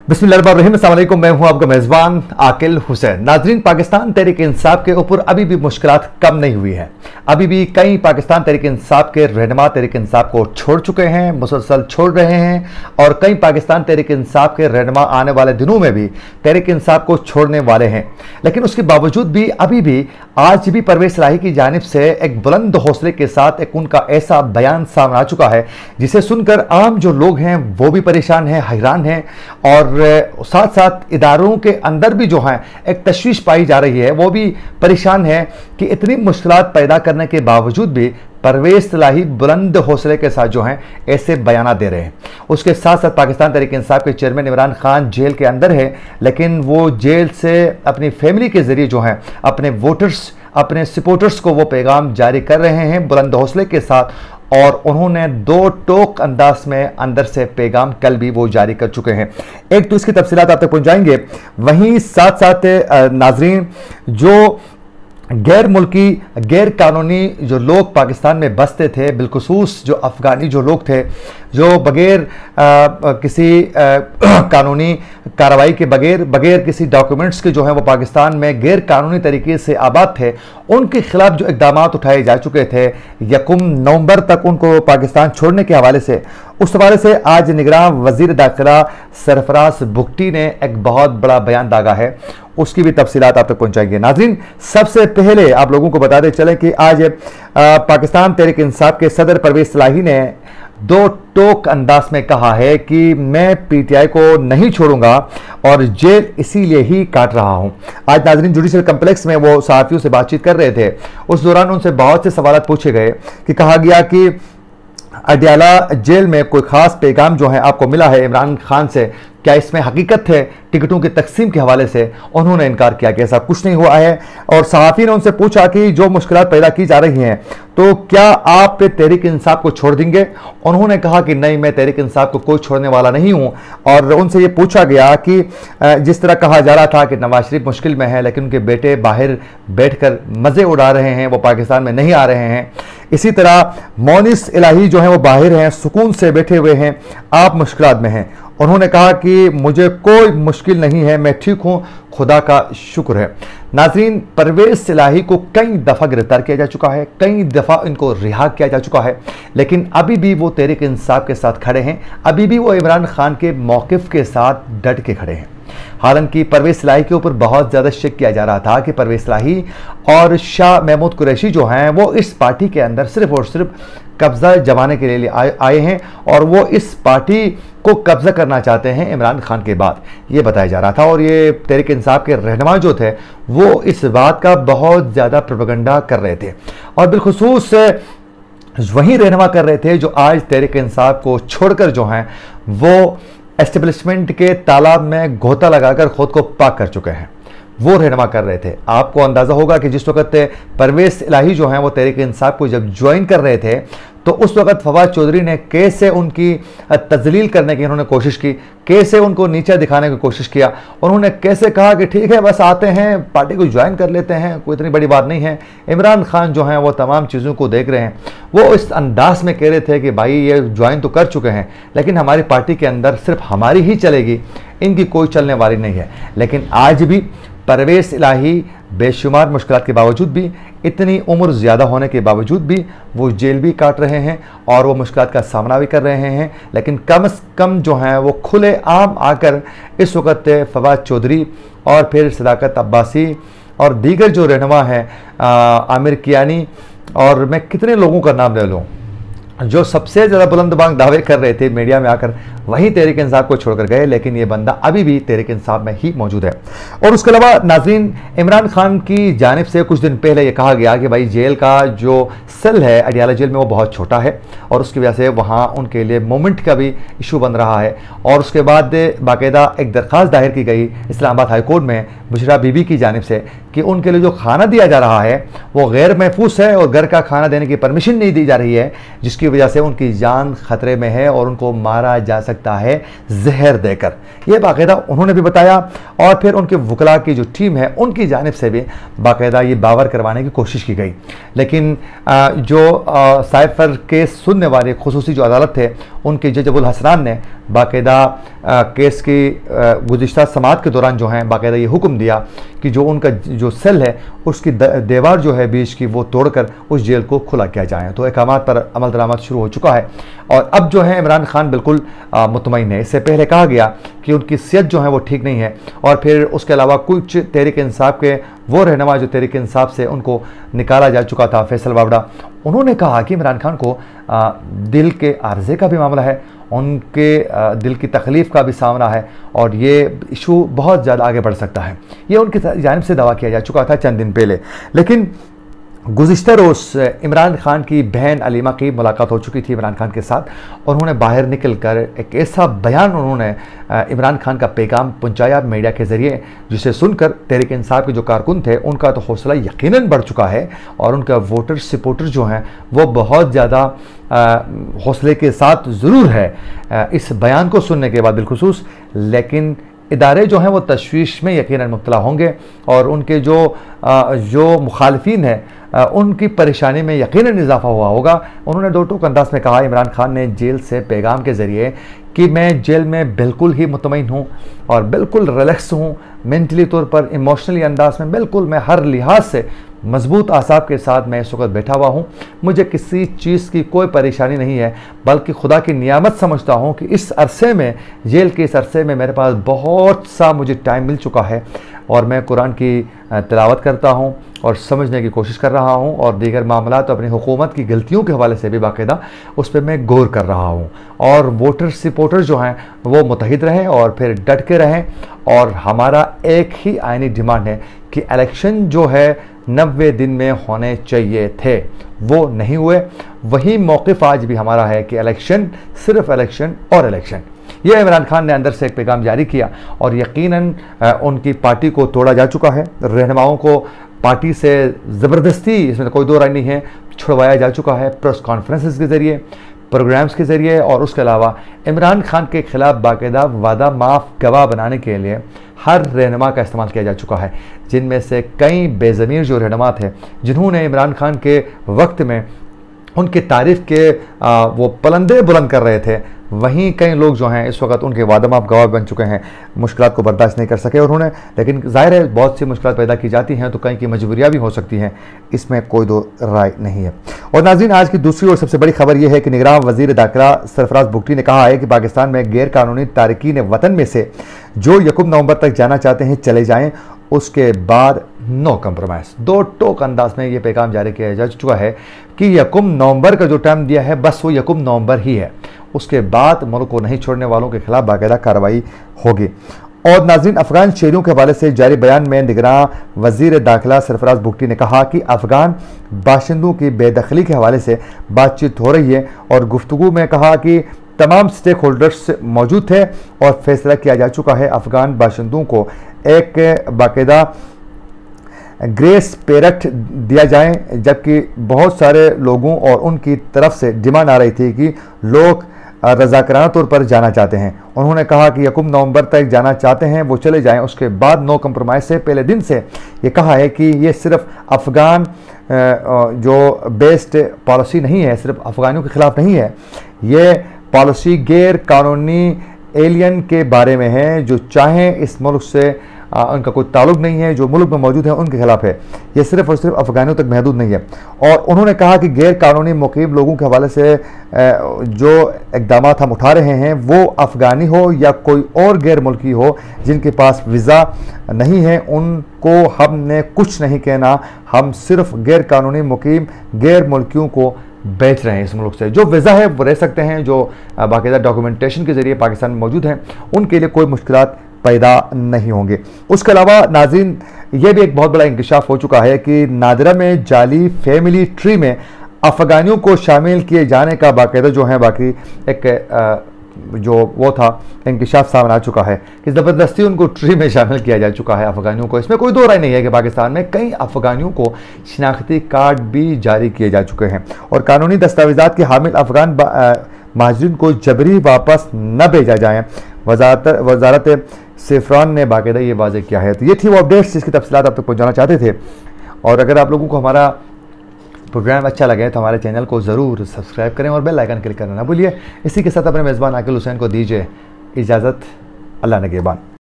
बिस्मिल्लाहिर्रहमानिर्रहीम, अस्सलाम वालेकुम। मैं हूं आपका मेज़बान आकिल हुसैन। नाज़रीन, पाकिस्तान तहरीक इंसाफ के ऊपर अभी भी मुश्किलात कम नहीं हुई है। अभी भी कई पाकिस्तान तहरीक इंसाफ के रहनुमा तहरीक इंसाफ को छोड़ चुके हैं, मुसलसल छोड़ रहे हैं, और कई पाकिस्तान तहरीक इंसाफ के रहनुमा आने वाले दिनों में भी तहरीक इंसाफ को छोड़ने वाले हैं। लेकिन उसके बावजूद भी अभी भी आज भी परवेज़ इलाही की जानिब से एक बुलंद हौसले के साथ एक उनका ऐसा बयान सामने आ चुका है जिसे सुनकर आम जो लोग हैं वो भी परेशान हैं, हैरान हैं, और साथ साथ इदारों के अंदर भी जो है एक तशवीश पाई जा रही है, वो भी परेशान है कि इतनी मुश्किलात पैदा करने के बावजूद भी परवेज़ इलाही बुलंद हौसले के साथ जो हैं ऐसे बयान दे रहे हैं। उसके साथ साथ पाकिस्तान तहरीक इंसाफ के चेयरमैन इमरान खान जेल के अंदर है, लेकिन वो जेल से अपनी फैमिली के ज़रिए जो है अपने वोटर्स, अपने सपोर्टर्स को वो पैगाम जारी कर रहे हैं बुलंद हौसले के साथ, और उन्होंने दो टोक अंदाज में अंदर से पैगाम कल भी वो जारी कर चुके हैं। एक तो इसकी तफसीलात आप तक पहुंचाएंगे, वहीं साथ साथ नाजरीन जो गैर मुल्की गैर कानूनी जो लोग पाकिस्तान में बसते थे, बिलखुसूस जो अफ़गानी जो लोग थे जो बगैर किसी कानूनी कार्रवाई के बगैर किसी डॉक्यूमेंट्स के जो है वो पाकिस्तान में गैर कानूनी तरीके से आबाद थे, उनके खिलाफ जो इक़दाम उठाए जा चुके थे 1 नवंबर तक उनको पाकिस्तान छोड़ने के हवाले से, उस हवाले से आज निगरान वज़ीर दाखिला सरफराज बुगटी ने एक बहुत बड़ा बयान दागा है। उसकी भी तफसीलात आप तक पहुंचाएंगे। नाज़रीन, सबसे पहले आप लोगों को बताते चलें कि आज पाकिस्तान तहरीक इंसाफ के सदर परवेज़ इलाही ने दो टोक अंदाज में कहा है कि मैं पीटीआई को नहीं छोड़ूंगा और जेल इसीलिए ही काट रहा हूं। आज नाज़रीन जुडिशल कम्प्लेक्स में वो सहाफ़ियों से बातचीत कर रहे थे, उस दौरान उनसे बहुत से सवाल पूछे गए कि कहा गया कि अडयाला जेल में कोई ख़ास पैगाम जो है आपको मिला है इमरान खान से, क्या इसमें हकीकत है टिकटों की तकसीम के हवाले से? उन्होंने इनकार किया कि ऐसा कुछ नहीं हुआ है। और सहाफ़ी ने उनसे पूछा कि जो मुश्किलात पैदा की जा रही हैं तो क्या आप तहरीक इंसाफ को छोड़ देंगे? उन्होंने कहा कि नहीं, मैं तहरीक इंसाफ को कोई छोड़ने वाला नहीं हूं। और उनसे ये पूछा गया कि जिस तरह कहा जा रहा था कि नवाज शरीफ मुश्किल में है लेकिन उनके बेटे बाहर बैठकर मज़े उड़ा रहे हैं, वो पाकिस्तान में नहीं आ रहे हैं, इसी तरह मोनिस इलाही जो है वो बाहर हैं, सुकून से बैठे हुए हैं, आप मुश्किलात में हैं। उन्होंने कहा कि मुझे कोई मुश्किल नहीं है, मैं ठीक हूं, खुदा का शुक्र है। नाज़रीन, परवेज़ इलाही को कई दफ़ा गिरफ्तार किया जा चुका है, कई दफ़ा इनको रिहा किया जा चुका है, लेकिन अभी भी वो तहरीक इंसाफ के साथ खड़े हैं, अभी भी वो इमरान खान के मौक़िफ़ के साथ डट के खड़े हैं। हालांकि परवेज़ इलाही के ऊपर बहुत ज़्यादा शक किया जा रहा था कि परवेज़ इलाही और शाह महमूद कुरैशी जो हैं वो इस पार्टी के अंदर सिर्फ़ और सिर्फ कब्ज़ा जमाने के लिए आए हैं और वो इस पार्टी को कब्ज़ा करना चाहते हैं इमरान खान के बाद, ये बताया जा रहा था। और ये तहरीक इंसाफ के रहनुमा जो थे वो इस बात का बहुत ज़्यादा प्रोपेगेंडा कर रहे थे, और बिलखुसूस वही रहनुमा कर रहे थे जो आज तहरीक इंसाफ को छोड़कर जो हैं वो एस्टेब्लिशमेंट के तालाब में गोता लगाकर खुद को पाक कर चुके हैं, वो रहनुमा कर रहे थे। आपको अंदाज़ा होगा कि जिस वक्त परवेज़ इलाही जो हैं वो तहरीक इंसाफ को जब ज्वाइन कर रहे थे तो उस वक्त फवाद चौधरी ने कैसे उनकी तजलील करने की उन्होंने कोशिश की, कैसे उनको नीचे दिखाने की कोशिश किया। उन्होंने कैसे कहा कि ठीक है, बस आते हैं, पार्टी को ज्वाइन कर लेते हैं, कोई इतनी बड़ी बात नहीं है। इमरान खान जो हैं वो तमाम चीज़ों को देख रहे हैं, वो इस अंदाज में कह रहे थे कि भाई ये ज्वाइन तो कर चुके हैं लेकिन हमारी पार्टी के अंदर सिर्फ हमारी ही चलेगी, इनकी कोई चलने वाली नहीं है। लेकिन आज भी परवेज़ इलाही बेशुमार मुश्किलात के बावजूद भी, इतनी उम्र ज़्यादा होने के बावजूद भी वो जेल भी काट रहे हैं और वो मुश्किलात का सामना भी कर रहे हैं, लेकिन कम से कम जो हैं वो खुले आम आकर इस वक्त फवाद चौधरी और फिर सदाकत अब्बासी और दीगर जो रहनुमा हैं, आमिर कियानी, और मैं कितने लोगों का नाम ले लूँ जो सबसे ज़्यादा बुलंद बांग दावे कर रहे थे मीडिया में आकर, वही तहरीक इंसाफ को छोड़कर गए, लेकिन ये बंदा अभी भी तहरीक इंसाफ में ही मौजूद है। और उसके अलावा नाज़रीन, इमरान खान की जानिब से कुछ दिन पहले ये कहा गया कि भाई जेल का जो सेल है अडयाला जेल में वो बहुत छोटा है और उसकी वजह से वहाँ उनके लिए मूवमेंट का भी इशू बन रहा है। और उसके बाद बाकायदा एक दरख्वास्त दायर की गई इस्लामाबाद हाई कोर्ट में बुशरा बीबी की जानिब से कि उनके लिए जो खाना दिया जा रहा है वो गैर महफूज है और घर का खाना देने की परमिशन नहीं दी जा रही है, जिसकी वजह से उनकी जान खतरे में है और उनको मारा जा सकता है जहर देकर। ये बाकायदा उन्होंने भी बताया और फिर उनके वकला की जो टीम है उनकी जानिब से भी बाकायदा ये बावर करवाने की कोशिश की गई। लेकिन जो साइफर केस सुनने वाले खुसूसी जो अदालत थे उनके जज अबुल हसनान ने बाकायदा केस की गुज़िश्ता समाअत के दौरान जो है बाकायदा ये हुक्म दिया कि जो उनका जो सेल है उसकी दीवार जो है बीच की वो तोड़कर उस जेल को खुला किया जाए। तो अहकामात पर अमल दरामद शुरू हो चुका है और अब जो है इमरान खान बिल्कुल मुतमईन है। इससे पहले कहा गया कि उनकी सेहत जो है वो ठीक नहीं है और फिर उसके अलावा कुछ तहरीक इंसाफ के वो रहनुमा जो तहरीक इंसाफ से उनको निकाला जा चुका था, फैसल वावड़ा, उन्होंने कहा कि इमरान खान को दिल के आर्जे का भी मामला है, उनके दिल की तकलीफ़ का भी सामना है और ये इशू बहुत ज़्यादा आगे बढ़ सकता है। ये उनकी जानिब से दावा किया जा चुका था चंद दिन पहले। लेकिन गुज़िश्ता रोज़ इमरान खान की बहन अलीमा की मुलाकात हो चुकी थी इमरान खान के साथ और उन्होंने बाहर निकल कर एक ऐसा बयान उन्होंने इमरान खान का पैगाम पहुंचाया मीडिया के ज़रिए, जिसे सुनकर तहरीक इंसाफ के जो कारकुन थे उनका तो हौसला यकीनन बढ़ चुका है और उनका वोटर सपोर्टर जो हैं वो बहुत ज़्यादा हौसले के साथ ज़रूर है इस बयान को सुनने के बाद बिलखुसूस। लेकिन इदारे जो हैं वो तशवीश में यकीनन मुब्तला होंगे और उनके जो मुखालिफिन हैं उनकी परेशानी में यकीनन इजाफा हुआ होगा। उन्होंने दो टोक अंदाज में कहा इमरान खान ने जेल से पैगाम के ज़रिए कि मैं जेल में बिल्कुल ही मुतमईन हूँ और बिल्कुल रिलैक्स हूँ, मेंटली तौर पर इमोशनली अंदाज में बिल्कुल मैं हर लिहाज से मजबूत आसाब के साथ मैं इस वक्त बैठा हुआ हूँ, मुझे किसी चीज़ की कोई परेशानी नहीं है, बल्कि खुदा की नियामत समझता हूँ कि इस अरसे में, जेल के इस अरसे में मेरे पास बहुत सा मुझे टाइम मिल चुका है और मैं कुरान की तिलावत करता हूँ और समझने की कोशिश कर रहा हूँ और दीगर मामला तो अपनी हुकूमत की गलतियों के हवाले से भी बाकायदा उस पर मैं गौर कर रहा हूँ। और वोटर सपोर्टर जो हैं वो मुतहिद रहें और फिर डट के रहें और हमारा एक ही आईनी डिमांड है कि इलेक्शन जो है 90 दिन में होने चाहिए थे, वो नहीं हुए। वही मौक़िफ़ आज भी हमारा है कि इलेक्शन, सिर्फ इलेक्शन और इलेक्शन। यह इमरान खान ने अंदर से एक पैगाम जारी किया और यकीनन उनकी पार्टी को तोड़ा जा चुका है, रहनुमाओं को पार्टी से ज़बरदस्ती, इसमें कोई दो राय नहीं है, छुड़वाया जा चुका है प्रेस कॉन्फ्रेंसेस के ज़रिए, प्रोग्राम्स के ज़रिए और उसके अलावा इमरान खान के ख़िलाफ़ बाकायदा वादा माफ़ गवाह बनाने के लिए हर रहनुमा का इस्तेमाल किया जा चुका है, जिनमें से कई बेज़मीर जो रहनुमा थे जिन्होंने इमरान खान के वक्त में उनकी तारीफ़ के वो पलंदे बुलंद कर रहे थे, वहीं कई लोग जो हैं इस वक्त उनके वादा माफ़ गवाह बन चुके हैं, मुश्किलात को बर्दाश्त नहीं कर सके उन्होंने। लेकिन ज़ाहिर है बहुत सी मुश्किलात पैदा की जाती हैं तो कई की मजबूरियाँ भी हो सकती हैं, इसमें कोई दो राय नहीं है। और नाज़रीन, आज की दूसरी और सबसे बड़ी खबर यह है कि निगरान वज़ीर दाखिला सरफराज बुगटी ने कहा है कि पाकिस्तान में गैर कानूनी तारकीन वतन में से जो 1 नवंबर तक जाना चाहते हैं चले जाएँ, उसके बाद नो कंप्रोमाइज़। दो टोक अंदाज में ये पैगाम जारी किया जा चुका है कि 1 नवंबर का जो टाइम दिया है बस वो 1 नवंबर ही है, उसके बाद मुल्क को नहीं छोड़ने वालों के खिलाफ बाकायदा कार्रवाई होगी। और नाज़रीन, अफगान शहरियों के हवाले से जारी बयान में निगरान वज़ीर दाखिला सरफराज बुगटी ने कहा कि अफगान बाशिंदों की बेदखली के हवाले से बातचीत हो रही है और गुफ्तगू में कहा कि तमाम स्टेक होल्डर्स मौजूद थे और फैसला किया जा चुका है अफगान बाशिंदों को एक बाकायदा ग्रेस पेरेट दिया जाए, जबकि बहुत सारे लोगों और उनकी तरफ से डिमांड आ रही थी कि लोग रज़ाकाराना तौर पर जाना चाहते हैं। उन्होंने कहा कि 1 नवंबर तक जाना चाहते हैं वो चले जाएं, उसके बाद नो कंप्रोमाइज़ से पहले दिन से ये कहा है कि ये सिर्फ अफ़गान जो बेस्ड पॉलिसी नहीं है, सिर्फ अफ़गानियों के ख़िलाफ़ नहीं है, ये पॉलिसी गैर कानूनी एलियन के बारे में है जो चाहें इस मुल्क से उनका कोई ताल्लुक नहीं है, जो मुल्क में मौजूद है उनके खिलाफ है, ये सिर्फ और सिर्फ अफ़गानियों तक महदूद नहीं है। और उन्होंने कहा कि गैर कानूनी मुकीम लोगों के हवाले से जो इक़दाम हम उठा रहे हैं वो अफ़गानी हो या कोई और गैर मुल्की हो जिनके पास वीज़ा नहीं है, उनको हमने कुछ नहीं कहना, हम सिर्फ गैर कानूनी मुकीम गैर मुल्कियों को बेच रहे हैं इस मुल्क से। जो वीज़ा है वो रह सकते हैं, जो बाकायदा डॉक्यूमेंटेशन के ज़रिए पाकिस्तान में मौजूद हैं, उनके लिए कोई मुश्किलात पैदा नहीं होंगे। उसके अलावा नाज़रीन, ये भी एक बहुत बड़ा इंकशाफ हो चुका है कि नादरा में जाली फैमिली ट्री में अफ़गानियों को शामिल किए जाने का बाकायदा जो है बाकी एक जो वो था इंकिशाफ सामने आ चुका है कि ज़बरदस्ती उनको ट्री में शामिल किया जा चुका है अफ़गानियों को। इसमें कोई दो राय नहीं है कि पाकिस्तान में कई अफ़गानियों को शिनाख्ती कार्ड भी जारी किए जा चुके हैं और कानूनी दस्तावेज़ात के हामिल अफ़गान महाजरीन को जबरी वापस न भेजा जाए। वजारत सेफ्रान ने बाकायदा ये वाज़ेह किया है। तो ये थी वो अपडेट्स जिसकी तफसीलात आप तक पहुँचाना चाहते थे। और अगर आप लोगों को हमारा प्रोग्राम अच्छा लगे तो हमारे चैनल को ज़रूर सब्सक्राइब करें और बेल आइकन क्लिक करना ना भूलिए। इसी के साथ अपने मेज़बान आकिल हुसैन को दीजिए इजाज़त। अल्लाह निगहबान।